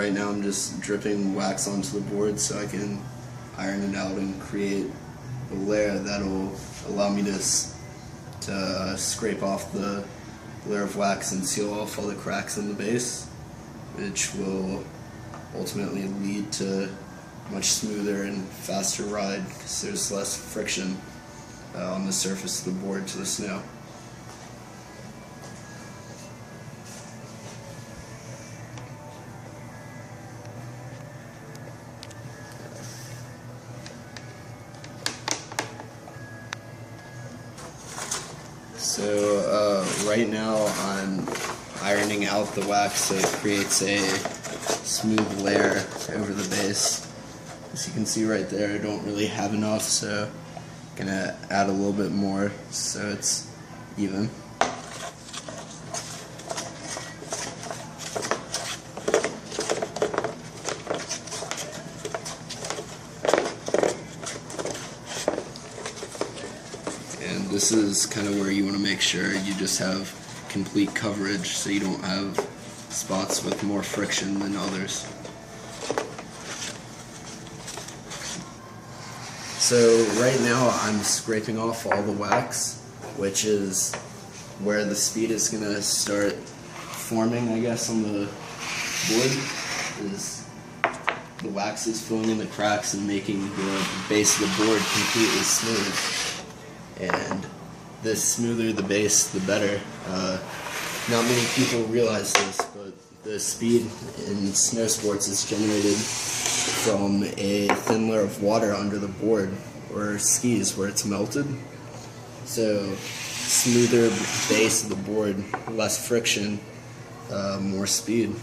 right now I'm just dripping wax onto the board so I can iron it out and create a layer that'll allow me to scrape off the layer of wax and seal off all the cracks in the base, which will ultimately lead to a much smoother and faster ride because there's less friction on the surface of the board to the snow. So right now I'm ironing out the wax so it creates a smooth layer over the base. As you can see right there, I don't really have enough, so I'm gonna add a little bit more so it's even. And this is kind of where you want to make sure you just have complete coverage so you don't have spots with more friction than others. So right now I'm scraping off all the wax, which is where the speed is going to start forming, I guess, on the board. Is the wax is filling in the cracks and making the base of the board completely smooth. And the smoother the base, the better. Not many people realize this, but the speed in snow sports is generated from a thin layer of water under the board or skis where it's melted. So smoother base of the board, less friction, more speed.